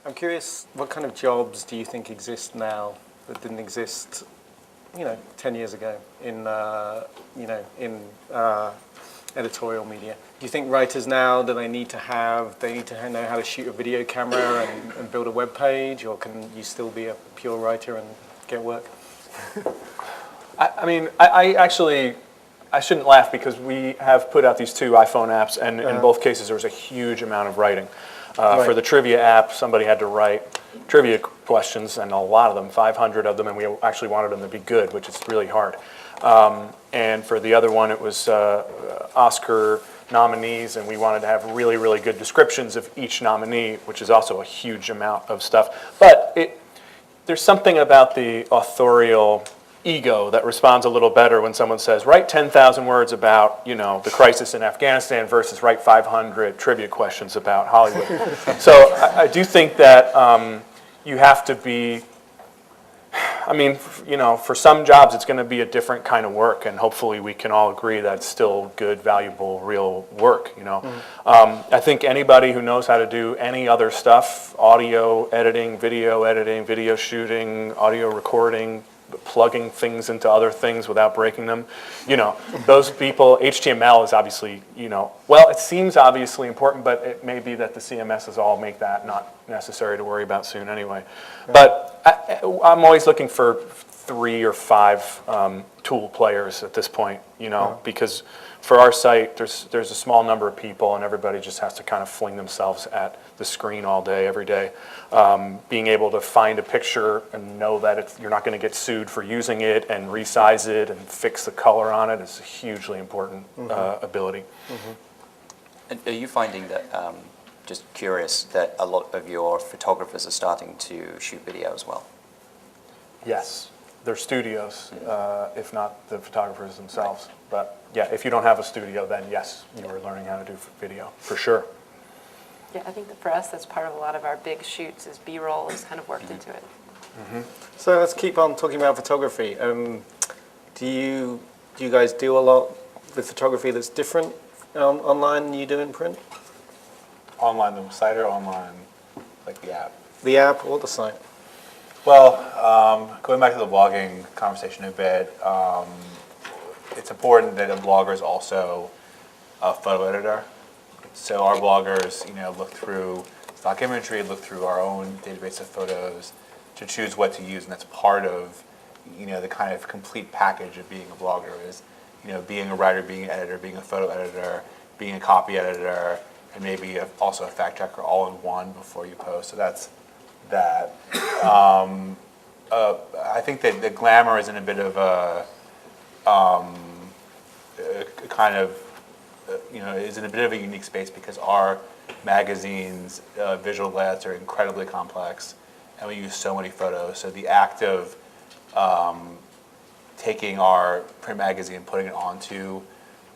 I'm curious, what kind of jobs do you think exist now that didn't exist, 10 years ago in editorial media? Do you think writers now, do they need to know how to shoot a video camera and build a web page, or can you still be a pure writer and get work? I shouldn't laugh because we have put out these 2 iPhone apps, and in both cases there was a huge amount of writing. Right. For the trivia app, somebody had to write trivia questions, and a lot of them, 500 of them, and we actually wanted them to be good, which is really hard. And for the other one, it was Oscar nominees, and we wanted to have really, really good descriptions of each nominee, which is also a huge amount of stuff. But there's something about the authorial ego that responds a little better when someone says, write 10,000 words about, the crisis in Afghanistan versus write 500 trivia questions about Hollywood. So I do think that you have to be, for some jobs it's going to be a different kind of work, and hopefully we can all agree that it's still good, valuable, real work, I think anybody who knows how to do any other stuff, audio editing, video shooting, audio recording, plugging things into other things without breaking them, those people, HTML is obviously, it seems obviously important, but it may be that the CMSs all make that not necessary to worry about soon anyway. Right. But I'm always looking for 3 or 5 tool players at this point, because for our site, there's a small number of people, and everybody just has to kind of fling themselves at the screen all day, every day. Being able to find a picture and know that you're not going to get sued for using it, and resize it and fix the color on it is a hugely important ability. And are you finding that, just curious, that a lot of your photographers are starting to shoot video as well? Yes. They're studios, if not the photographers themselves. Right. But yeah, if you don't have a studio, then yes, you are learning how to do video, for sure. Yeah, I think that for us, that's part of a lot of our big shoots is B-roll is kind of worked into it. So let's keep on talking about photography. Do you guys do a lot with photography that's different online than you do in print? Online, the site, or online, like the app? The app or the site? Well, going back to the blogging conversation a bit, it's important that a blogger is also a photo editor. So our bloggers, look through stock imagery, look through our own database of photos to choose what to use, and that's part of, the kind of complete package of being a blogger is, being a writer, being an editor, being a photo editor, being a copy editor, and maybe also a fact checker all in one before you post. So that's that. I think that the Glamour is in a bit of a kind of, is in a bit of a unique space because our magazine's visual layouts are incredibly complex, and we use so many photos. So the act of taking our print magazine and putting it onto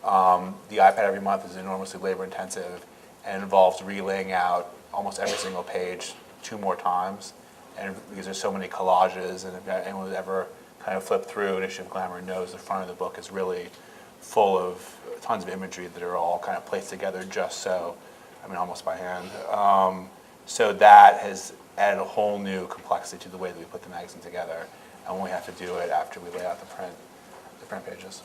the iPad every month is enormously labor intensive, and involves relaying out almost every single page 2 more times. And because there's so many collages, and if anyone who's ever kind of flipped through an issue of Glamour knows the front of the book is really full of tons of imagery that are all kind of placed together just so, almost by hand. So that has added a whole new complexity to the way that we put the magazine together, and we have to do it after we lay out the print pages.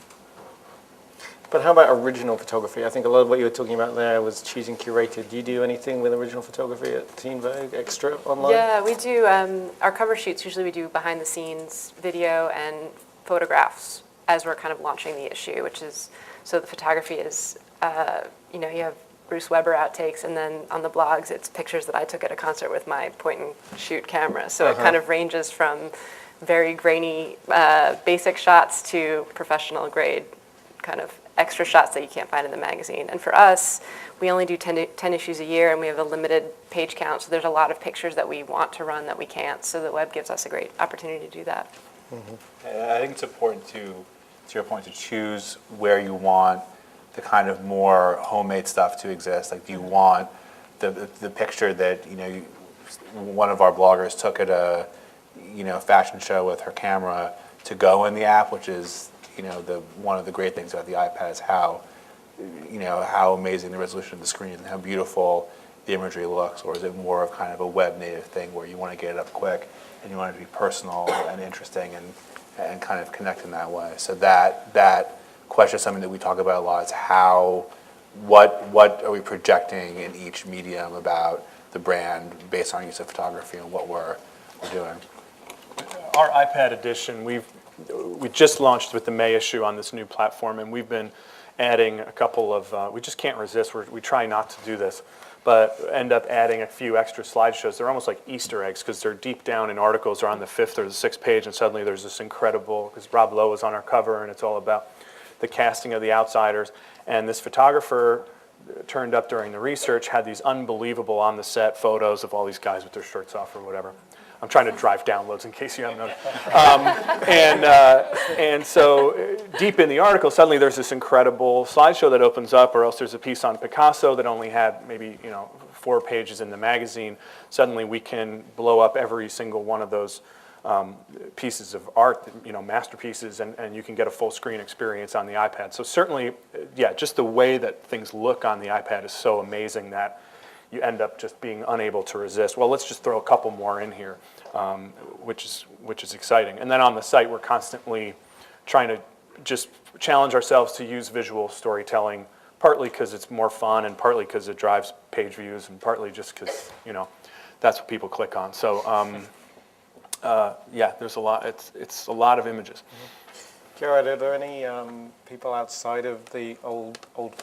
But how about original photography? I think a lot of what you were talking about there was choosing curated. Do you do anything with original photography at Teen Vogue Extra online? Yeah, we do. Our cover shoots, usually we do behind the scenes video and photographs as we're kind of launching the issue, which is, so the photography is, you have Bruce Weber outtakes, and then on the blogs it's pictures that I took at a concert with my point and shoot camera. So it kind of ranges from very grainy basic shots to professional grade kind of extra shots that you can't find in the magazine. And for us, we only do 10 issues a year, and we have a limited page count, so there's a lot of pictures that we want to run that we can't, so the web gives us a great opportunity to do that. I think it's important to your point, to choose where you want the kind of more homemade stuff to exist. Like, do you want the picture that one of our bloggers took at a fashion show with her camera to go in the app, which is one of the great things about the iPad is how amazing the resolution of the screen and how beautiful the imagery looks, or is it more of kind of a web native thing where you want to get it up quick and you want it to be personal and interesting and kind of connect in that way? So that question is something that we talk about a lot, is what are we projecting in each medium about the brand based on use of photography and what we're doing. Our iPad edition, we just launched with the May issue on this new platform, and we've been adding a couple of, we just can't resist, we try not to do this, but end up adding a few extra slideshows. They're almost like Easter eggs because they're deep down in articles. They're on the 5th or the 6th page, and suddenly there's this incredible, because Rob Lowe is on our cover, and it's all about the casting of the Outsiders. And this photographer turned up during the research, had these unbelievable on-the-set photos of all these guys with their shirts off or whatever. I'm trying to drive downloads in case you haven't noticed. And so deep in the article, suddenly there's this incredible slideshow that opens up, or else there's a piece on Picasso that only had maybe 4 pages in the magazine. Suddenly we can blow up every single one of those pieces of art, masterpieces, and you can get a full screen experience on the iPad. So certainly, yeah, just the way that things look on the iPad is so amazing that you end up just being unable to resist. Well, let's just throw a couple more in here, which is exciting. And then on the site, we're constantly trying to just challenge ourselves to use visual storytelling, partly because it's more fun, and partly because it drives page views, and partly just because that's what people click on. So yeah, there's a lot. It's a lot of images. Gerard, are there any people outside of the old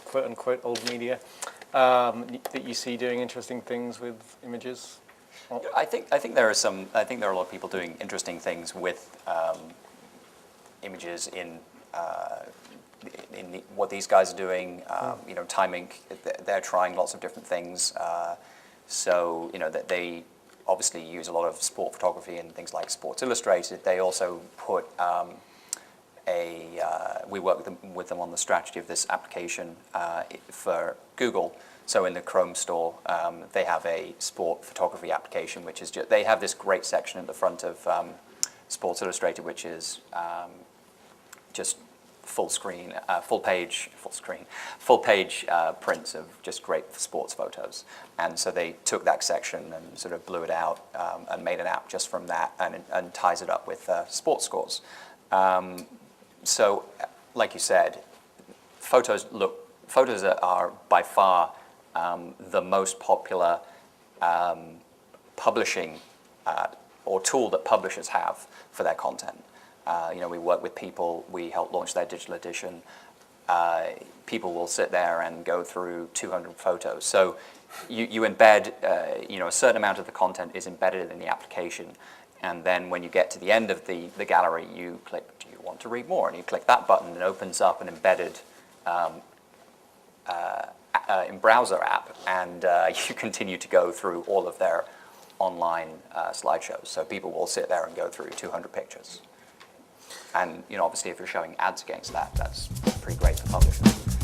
quote unquote old media that you see doing interesting things with images? I think there are some. I think there are a lot of people doing interesting things with images in what these guys are doing. Time Inc. They're trying lots of different things. So that they obviously use a lot of sport photography and things like Sports Illustrated. They also put we work with them on the strategy of this application for Google. So in the Chrome store, they have a sport photography application, which is they have this great section at the front of Sports Illustrated, which is just full page prints of just great sports photos. And so they took that section and sort of blew it out and made an app just from that, and ties it up with sports scores. So, like you said, photos are by far the most popular publishing or tool that publishers have for their content. We work with people, we help launch their digital edition. People will sit there and go through 200 photos. So you embed, a certain amount of the content is embedded in the application. And then when you get to the end of the gallery, you click, do you want to read more? And you click that button, and it opens up an embedded in browser app, and you continue to go through all of their online slideshows. So people will sit there and go through 200 pictures. And obviously if you're showing ads against that, that's pretty great for publishers.